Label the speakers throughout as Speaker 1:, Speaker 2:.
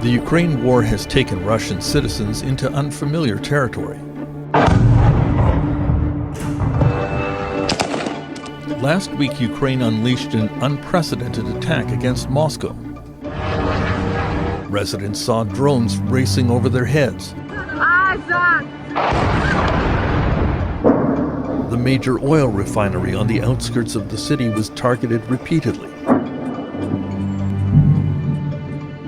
Speaker 1: The Ukraine war has taken Russian citizens into unfamiliar territory. Last week, Ukraine unleashed an unprecedented attack against Moscow. Residents saw drones racing over their heads. The major oil refinery on the outskirts of the city was targeted repeatedly.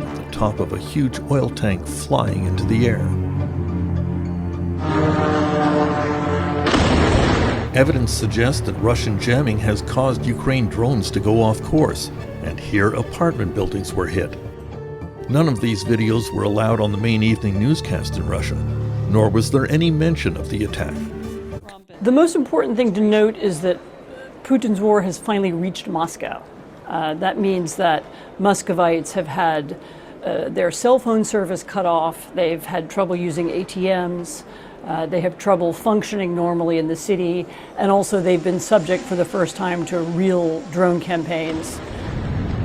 Speaker 1: At the top of a huge oil tank flying into the air. Evidence suggests that Russian jamming has caused Ukraine drones to go off course, and here apartment buildings were hit. None of these videos were allowed on the main evening newscast in Russia, nor was there any mention of the attack.
Speaker 2: The most important thing to note is that Putin's war has finally reached Moscow. That means that Muscovites have had their cell phone service cut off, they've had trouble using ATMs, they have trouble functioning normally in the city, and also they've been subject for the first time to real drone campaigns,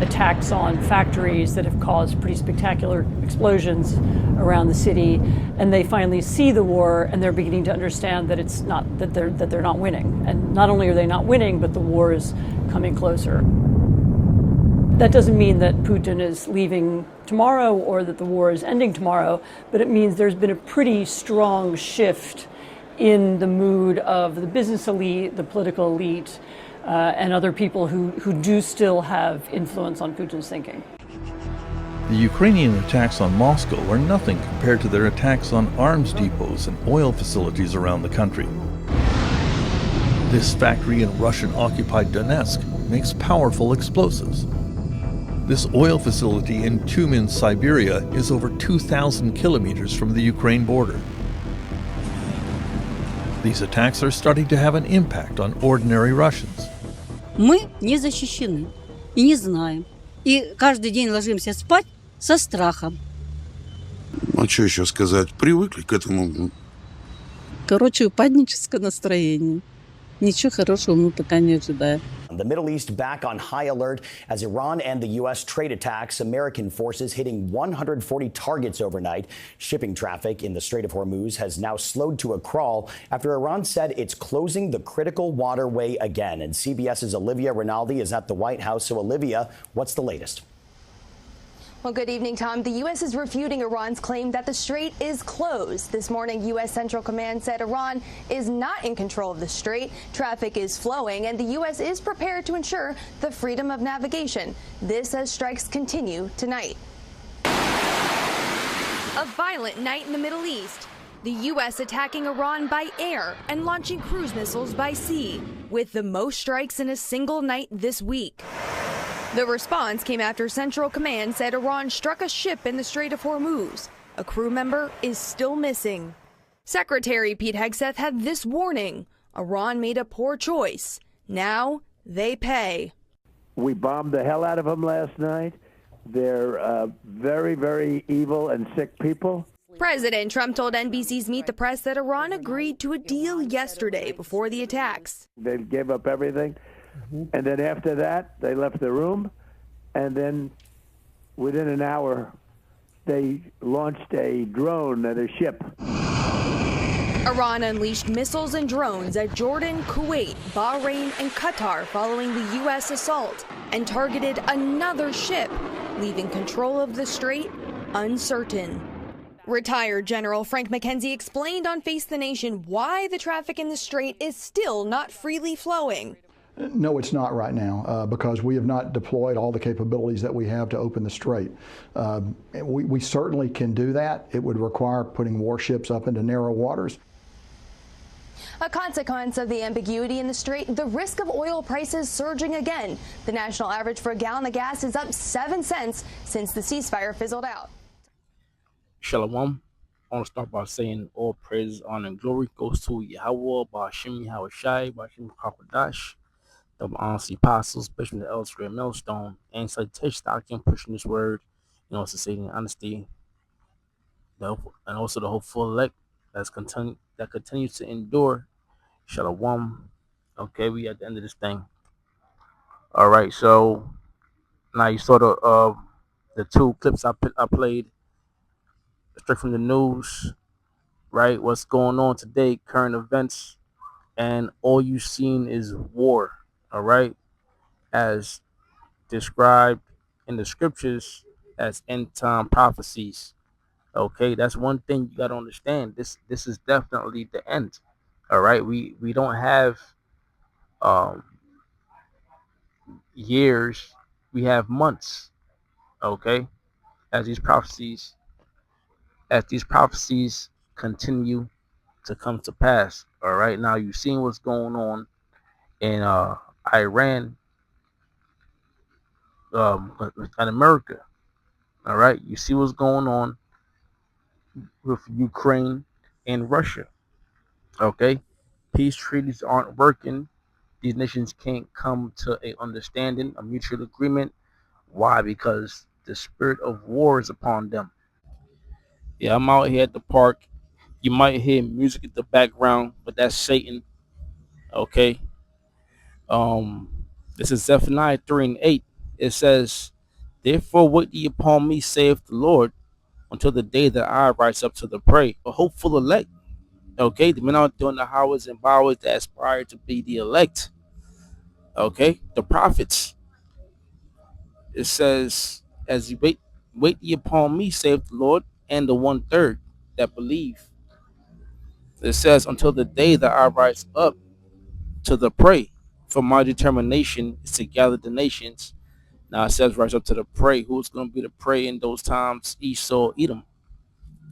Speaker 2: attacks on factories that have caused pretty spectacular explosions around the city, and they finally see the war and they're beginning to understand that it's not that they're not winning. And not only are they not winning, but the war is coming closer. That doesn't mean that Putin is leaving tomorrow or that the war is ending tomorrow, but it means there's been a pretty strong shift in the mood of the business elite, the political elite, and other people who do still have influence on Putin's thinking.
Speaker 1: The Ukrainian attacks on Moscow are nothing compared to their attacks on arms depots and oil facilities around the country. This factory in Russian-occupied Donetsk makes powerful explosives. This oil facility in Tyumen, Siberia, is over 2,000 kilometers from the Ukraine border. These attacks are starting to have an impact on ordinary Russians.
Speaker 3: Мы не защищены и не знаем. И каждый день ложимся спать со страхом.
Speaker 4: А что еще сказать? Привыкли к этому.
Speaker 5: Короче, упадническое настроение. Ничего хорошего мы пока не ожидаем.
Speaker 6: The Middle East back on high alert as Iran and the U.S. trade attacks. American forces hitting 140 targets overnight. Shipping traffic in the Strait of Hormuz has now slowed to a crawl after Iran said it's closing the critical waterway again. And CBS's Olivia Rinaldi is at the White House. So, Olivia, what's the latest?
Speaker 7: Well, good evening, Tom. The U.S. is refuting Iran's claim that the strait is closed. This morning, U.S. Central Command said Iran is not in control of the strait. Traffic is flowing, and the U.S. is prepared to ensure the freedom of navigation. This as strikes continue tonight.
Speaker 8: A violent night in the Middle East. The U.S. attacking Iran by air and launching cruise missiles by sea, with the most strikes in a single night this week. The response came after Central Command said Iran struck a ship in the Strait of Hormuz. A crew member is still missing. Secretary Pete Hegseth had this warning. Iran made a poor choice. Now they pay.
Speaker 9: We bombed the hell out of them last night. They're very, very evil and sick people.
Speaker 8: President Trump told NBC's Meet the Press that Iran agreed to a deal yesterday before the attacks.
Speaker 9: They gave up everything. And then after that, they left the room, and then within an hour, they launched a drone at a ship.
Speaker 8: Iran unleashed missiles and drones at Jordan, Kuwait, Bahrain, and Qatar following the U.S. assault, and targeted another ship, leaving control of the strait uncertain. Retired General Frank McKenzie explained on Face the Nation why the traffic in the strait is still not freely flowing.
Speaker 10: No, it's not right now because we have not deployed all the capabilities that we have to open the strait. We certainly can do that. It would require putting warships up into narrow waters.
Speaker 7: A consequence of the ambiguity in the strait, the risk of oil prices surging again. The national average for a gallon of gas is up 7 cents since the ceasefire fizzled out.
Speaker 11: Shalom. I want to start by saying all praise, honor, and glory goes to Yahweh, Ba'ashim Yahushai, Ba'ashim Kakwadash. Double honesty apostles, Bishop of the Elders, Great Millstone, and citation I can pushing this word, to say honesty, and also the hopeful elect that continues to endure. Shalom. Okay, we at the end of this thing. All right, so now you saw the two clips I played straight from the news, right? What's going on today, current events, and all you've seen is war, all right? As described in the scriptures as end time prophecies. Okay, that's one thing you gotta understand. This is definitely the end. All right, we don't have um years, we have months. Okay, as these prophecies continue to come to pass. All right, now you've seen what's going on in Iran, in America. All right, you see what's going on with Ukraine and Russia. Okay, peace treaties aren't working. These nations can't come to a understanding, a mutual agreement. Why? Because the spirit of war is upon them. Yeah, I'm out here at the park. You might hear music in the background, but that's Satan. Okay. Um, this is Zephaniah 3 and 8. It says, "Therefore wait ye upon me, saith the Lord, until the day that I rise up to the prey." A hopeful elect. Okay, the men out doing the howards and bowers that aspire to be the elect. Okay, the prophets. It says, "As you wait ye upon me, saith the Lord, and the 1/3 that believe." It says, "Until the day that I rise up to the prey, for my determination is to gather the nations." Now it says, "Rise up to the prey." Who's going to be the prey in those times? Esau, Edom.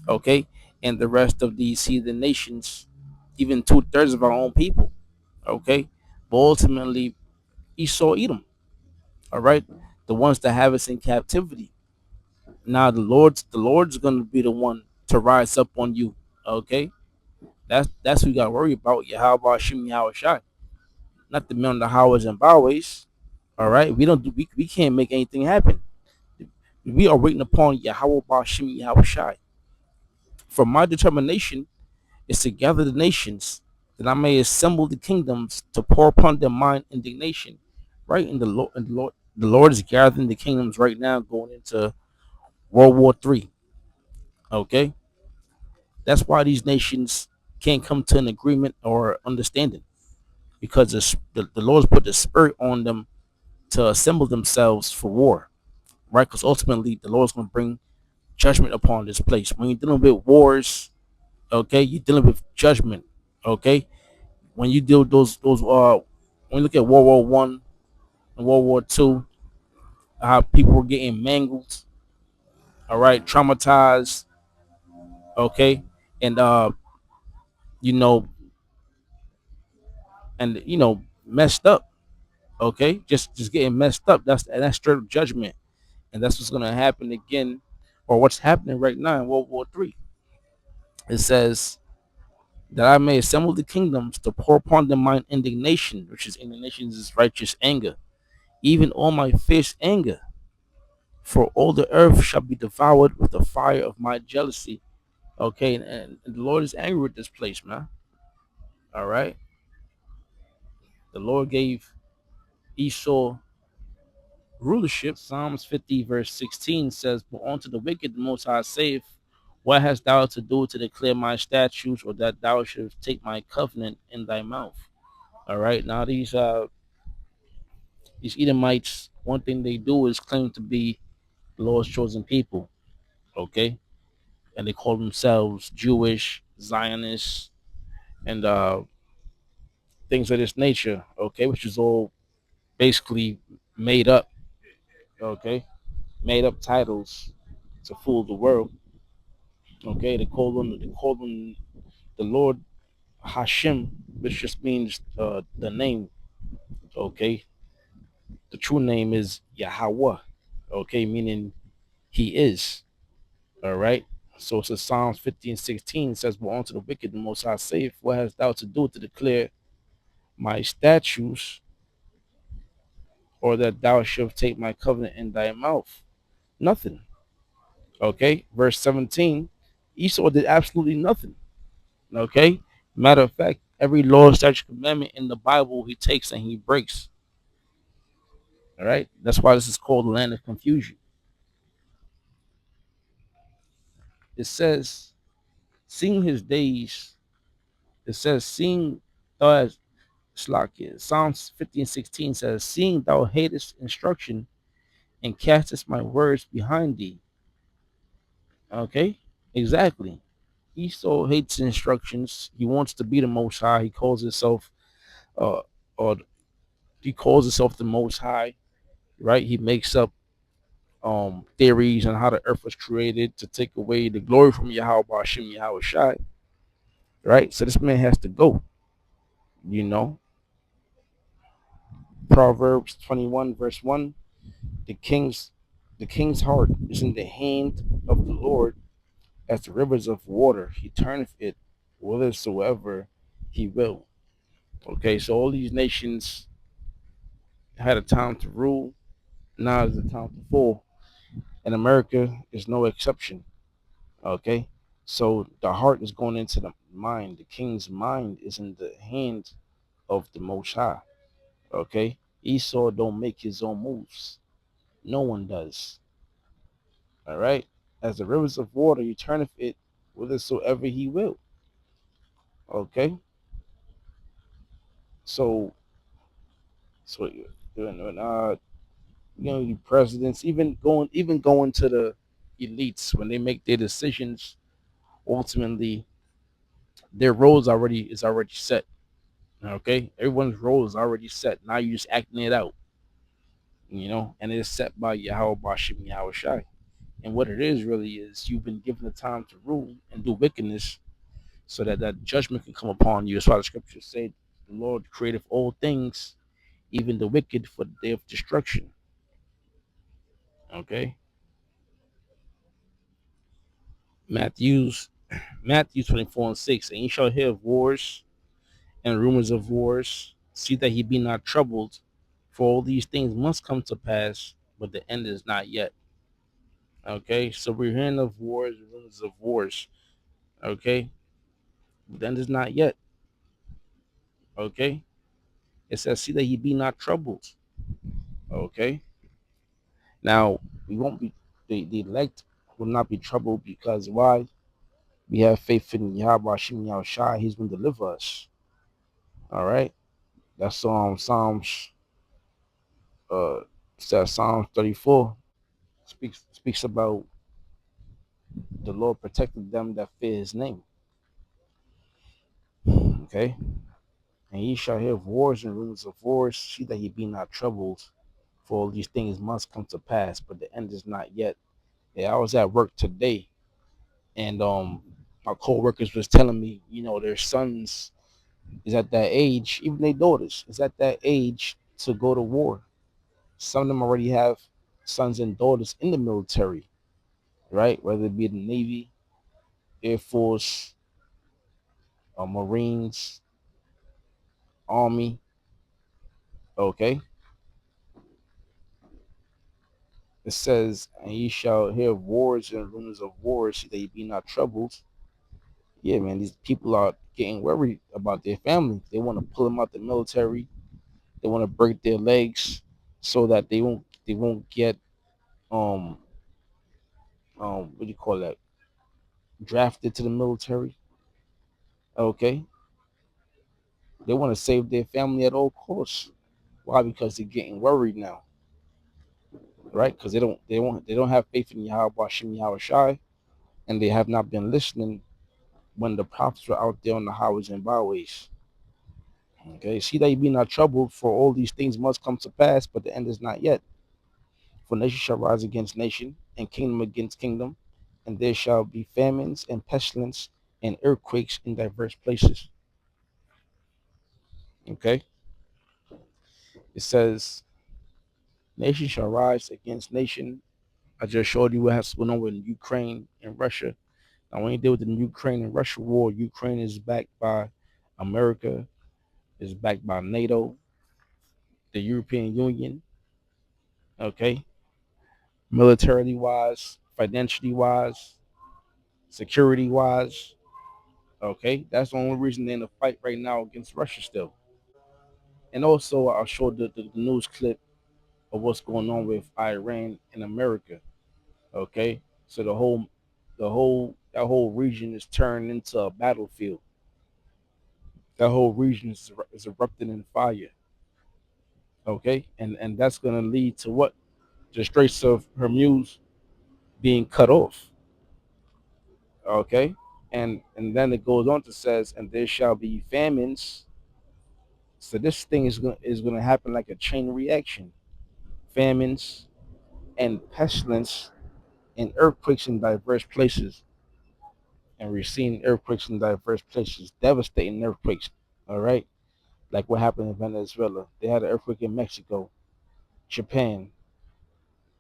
Speaker 11: Okay, and the rest of these heathen nations, even 2/3 of our own people. Okay, but ultimately Esau, Edom. All right, the ones that have us in captivity. Now the Lord's gonna be the one to rise up on you. Okay, that's who you gotta worry about. Yahweh Shem Yahweh Shai, not the men on the highways and byways. All right, we can't make anything happen. We are waiting upon Yahweh Shem Yahweh Shai. For my determination is to gather the nations, that I may assemble the kingdoms to pour upon their mind indignation. Right, and the Lord is gathering the kingdoms right now, going into World War III. Okay, that's why these nations can't come to an agreement or understanding, because the Lord's put the spirit on them to assemble themselves for war, right? Because ultimately the Lord's going to bring judgment upon this place. When you're dealing with wars, okay, you're dealing with judgment, okay. When you deal with when you look at World War I and World War II, how people were getting mangled, all right, traumatized, okay, and you know, messed up. Okay, just getting messed up. That's straight up judgment, and that's what's gonna happen again, or what's happening right now in World War III. It says that I may assemble the kingdoms to pour upon them mine indignation, which is indignation is righteous anger, even all my fierce anger. For all the earth shall be devoured with the fire of my jealousy. Okay, and the Lord is angry with this place, man. All right, the Lord gave Esau rulership. Psalms 50 verse 16 says, "But unto the wicked the Most High saith, what hast thou to do to declare my statutes, or that thou shouldst take my covenant in thy mouth?" All right, now these Edomites, one thing they do is claim to be the Lord's chosen people. Okay, and they call themselves Jewish, Zionists, and things of this nature. Okay, which is all basically made up. Okay, made up titles to fool the world. Okay, they call them the Lord Hashem, which just means the name. Okay, the true name is Yahweh. Okay, meaning He is. All right. So it says Psalms 50 and 16 says, "Well, unto the wicked the Most High saith, what hast thou to do to declare my statutes, or that thou shalt take my covenant in thy mouth?" Nothing. Okay. Verse 17, Esau did absolutely nothing. Okay. Matter of fact, every law, statute, commandment in the Bible he takes and he breaks. All right. That's why this is called the land of confusion. It says, seeing his days, it says, seeing thou as Slakia. Psalms 50 and 16 says, seeing thou hatest instruction and castest my words behind thee. Okay? Exactly. Esau hates instructions. He wants to be the most high. He calls himself or he calls himself the most high, right? He makes up theories on how the earth was created to take away the glory from Yahweh Hashem Yahweh Shai, right? So this man has to go, you know. Proverbs 21 verse 1, the king's the king's heart is in the hand of the Lord as the rivers of water. He turneth it whithersoever he will. Okay, so all these nations had a time to rule, now is the time to fall. And America is no exception. Okay, so the heart is going into the mind. The king's mind is in the hand of the Most High. Okay, Esau don't make his own moves. No one does. All right, as the rivers of water, he turneth it whithersoever he will. Okay, so the presidents, even going to the elites when they make their decisions, ultimately their roles already set. Okay, everyone's role is already set. Now you're just acting it out, and it's set by Yahweh Bashim Yahweh Shai. And what it is really is you've been given the time to rule and do wickedness so that that judgment can come upon you. That's why the scriptures say the Lord created all things, even the wicked, for the day of destruction. Okay. Matthew 24 and 6. And ye shall hear of wars and rumors of wars. See that he be not troubled, for all these things must come to pass, but the end is not yet. Okay, so we're hearing of wars and rumors of wars. Okay, but the end is not yet. Okay, it says, see that he be not troubled. Okay, now we won't be, the elect will not be troubled because why? We have faith in Yahweh Shem Yahweh Shai. He's going to deliver us. All right, that's Psalms. Uh, says Psalms 34 speaks about the Lord protecting them that fear His name. Okay, and ye shall hear of wars and rumors of wars. See that ye be not troubled, for all these things must come to pass, but the end is not yet. Yeah, I was at work today, and my co-workers was telling me, their sons is at that age, even their daughters is at that age to go to war. Some of them already have sons and daughters in the military, right? Whether it be the Navy, Air Force, Marines, Army. Okay, it says, and ye shall hear of wars and rumors of wars, so that ye be not troubled. Yeah, man, these people are getting worried about their family. They want to pull them out the military. They want to break their legs so that they won't get um what do you call that, drafted to the military. Okay, they want to save their family at all costs. Why? Because they're getting worried now, right? Because they don't have faith in Yahweh Hashem Yahweh Shai, and they have not been listening when the prophets were out there on the highways and byways. Okay, see that you be not troubled, for all these things must come to pass, but the end is not yet. For nation shall rise against nation, and kingdom against kingdom, and there shall be famines and pestilence and earthquakes in diverse places. Okay, it says, nation shall rise against nation. I just showed you what has going on with Ukraine and Russia. Now, when you deal with the Ukraine and Russia war, Ukraine is backed by America, is backed by NATO, the European Union. Okay, militarily wise, financially wise, security wise. Okay, that's the only reason they're in the fight right now against Russia still. And also, I'll show the news clip of what's going on with Iran and America. Okay, so that whole region is turned into a battlefield. That whole region is erupting in fire. Okay, and that's gonna lead to what? The Straits of Hormuz being cut off. Okay, and then it goes on to says, and there shall be famines. So this thing is gonna happen like a chain reaction. Famines and pestilence and earthquakes in diverse places. And we're seeing earthquakes in diverse places, devastating earthquakes. All right, like what happened in Venezuela. They had an earthquake in Mexico, Japan.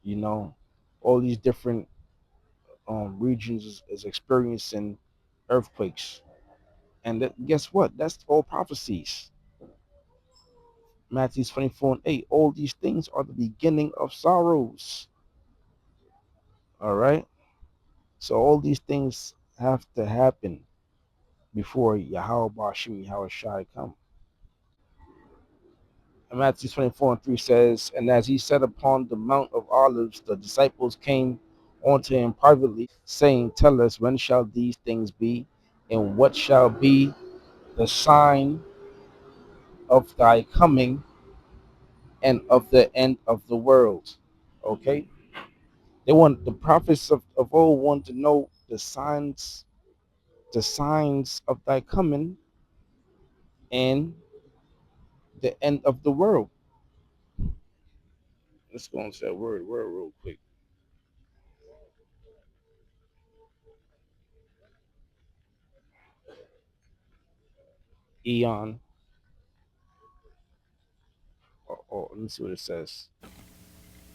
Speaker 11: You know, all these different regions is experiencing earthquakes. And guess what? That's all prophecies. Matthew 24:8. All these things are the beginning of sorrows. All right. So all these things have to happen before Yahweh Bashim Yahweh Shai come. And Matthew 24:3 says, and as he sat upon the Mount of Olives, the disciples came unto him privately, saying, tell us, when shall these things be? And what shall be the sign of thy coming and of the end of the world? Okay. They want the prophets of old want to know the signs of thy coming and the end of the world. Let's go into that word real quick. Eon. Let me see what it says.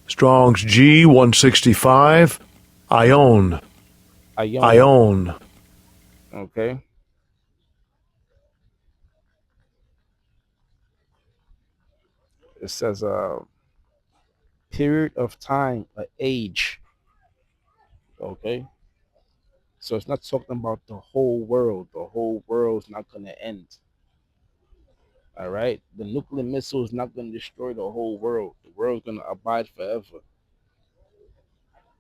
Speaker 12: Strong's G 165. Ion. Ion.
Speaker 11: Okay. It says period of time, an age. Okay. So it's not talking about the whole world. The whole world's not gonna end. All right. The nuclear missile is not gonna destroy the whole world. The world's gonna abide forever.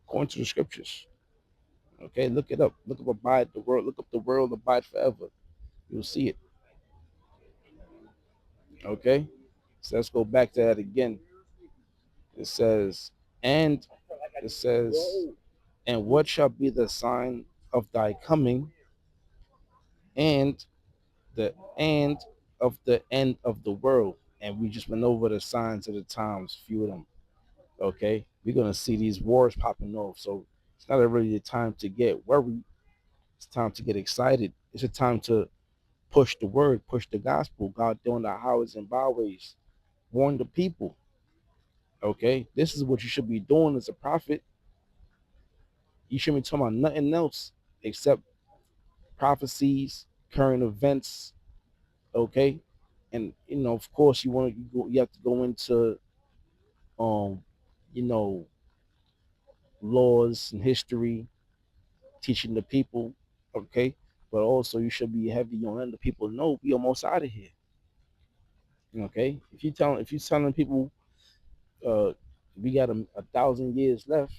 Speaker 11: According to the scriptures. Okay, look it up. Look up abide the world. Look up the world abide forever. You'll see it. Okay. So let's go back to that again. It says, and it says, and what shall be the sign of thy coming and the end of the end of the world? And we just went over the signs of the times, few of them. Okay. We're gonna see these wars popping off. So it's not really the time to get worried. It's time to get excited. It's a time to push the word, push the gospel. God doing the hows and byways. Warn the people. Okay. This is what you should be doing as a prophet. You shouldn't be talking about nothing else except prophecies, current events. Okay. And of course, you have to go into um, you know, laws and history, teaching the people. Okay. But also you should be heavy on letting the people know we almost out of here. Okay. If you're telling people we got a thousand years left,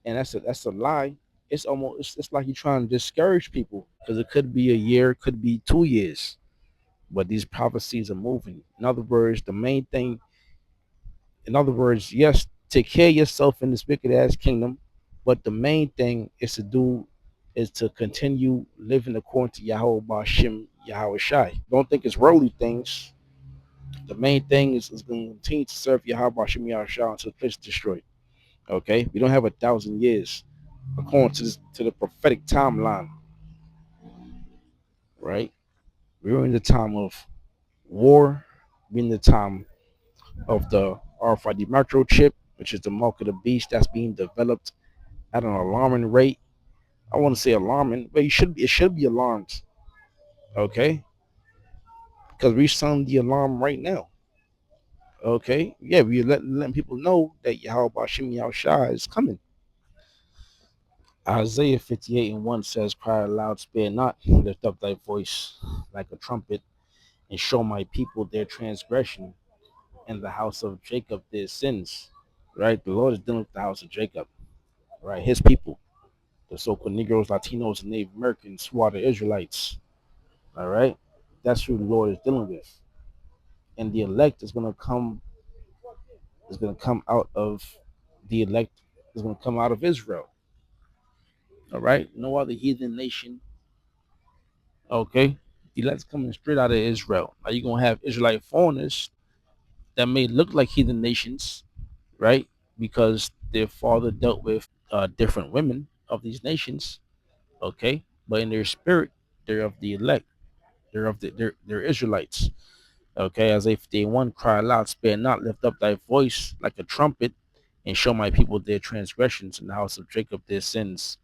Speaker 11: and that's a lie. It's like you're trying to discourage people because it could be a year, it could be 2 years, but these prophecies are moving. In other words, the main thing, yes, take care of yourself in this wicked ass kingdom, but the main thing is to continue living according to Yahweh Bashim Yahweh Shai. Don't think it's worldly things. The main thing is going to continue to serve Yahweh Bashim Yahweh Shai until the place is destroyed. Okay, we don't have 1,000 years according to the prophetic timeline, right? We're in the time of war. We're in the time of the RFID microchip, which is the mark of the beast that's being developed at an alarming rate. I want to say alarming, but it should be alarmed, okay? Because we're sounding the alarm right now. Okay, yeah, we're letting people know that Yahweh Bashim Yahushua is coming. Isaiah 58:1 says, cry aloud, spare not, lift up thy voice like a trumpet, and show my people their transgression, and the house of Jacob their sins. Right? The Lord is dealing with the house of Jacob, right? His people. the so-called Negroes, Latinos, and Native Americans who are the Israelites. All right, that's who the Lord is dealing with, and the elect is gonna come out of the elect is gonna come out of Israel. All right, no other heathen nation. Okay, the elect's coming straight out of Israel. Now you're gonna have Israelite foreigners that may look like heathen nations, right? Because their father dealt with different women of these nations, okay? But in their spirit, they're of the elect. They're Israelites, okay? Isaiah 51, cry aloud, spare not, lift up thy voice like a trumpet, and show my people their transgressions and the house of Jacob their sins,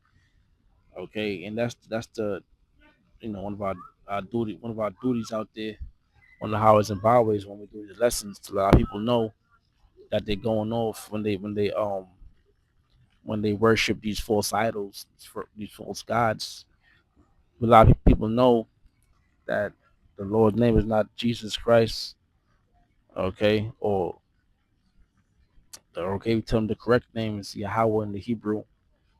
Speaker 11: okay? And that's the one of our duties out there on the highways and byways when we do these lessons to let our people know that they're going off when they worship these false idols, these false gods. A lot of people know that the Lord's name is not Jesus Christ, okay, or okay, we tell them the correct name is Yahweh in the Hebrew,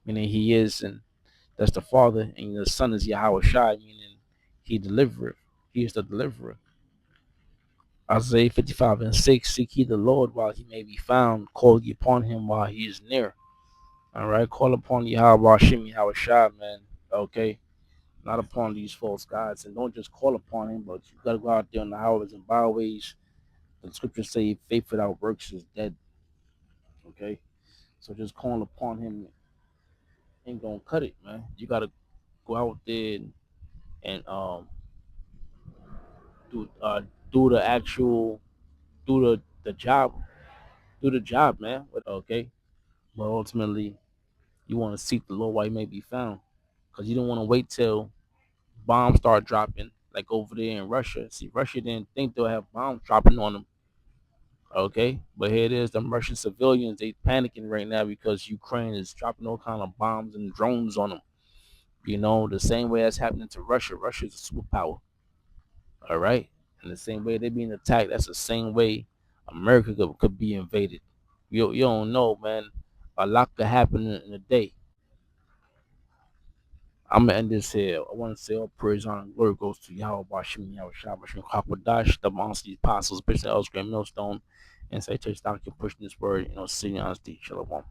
Speaker 11: meaning He is, and that's the Father, and the Son is Yahweh Shai, meaning He delivereth. He is the deliverer. Isaiah 55:6, seek ye the Lord while He may be found, call ye upon Him while He is near. All right, call upon Yahweh Hashem Yahweh Shai, man. Okay, not upon these false gods, and don't just call upon Him, but you gotta go out there on the highways and byways. The scriptures say, "Faith without works is dead." Okay, so just calling upon Him ain't gonna cut it, man. You gotta go out there and do do the actual do the job, man. Okay, but ultimately you want to seek the Lord while He may be found, because you don't want to wait till bombs start dropping, like over there in Russia. See, Russia didn't think they'll have bombs dropping on them. Okay, but here it is, the Russian civilians, they panicking right now because Ukraine is dropping all kind of bombs and drones on them. The same way that's happening to Russia. Russia is a superpower. All right, and the same way they're being attacked, that's the same way America could be invaded. You don't know, man. A lot could happen in a day. I'm gonna end this here. I want to say all praise, honor, and glory goes to Yahweh Bashim, Yahweh Shah, Bashim Kakwadash, the monsters, apostles, Bishop Elsgram, Millstone, and say church doctor pushing this word, sitting honesty, shalom.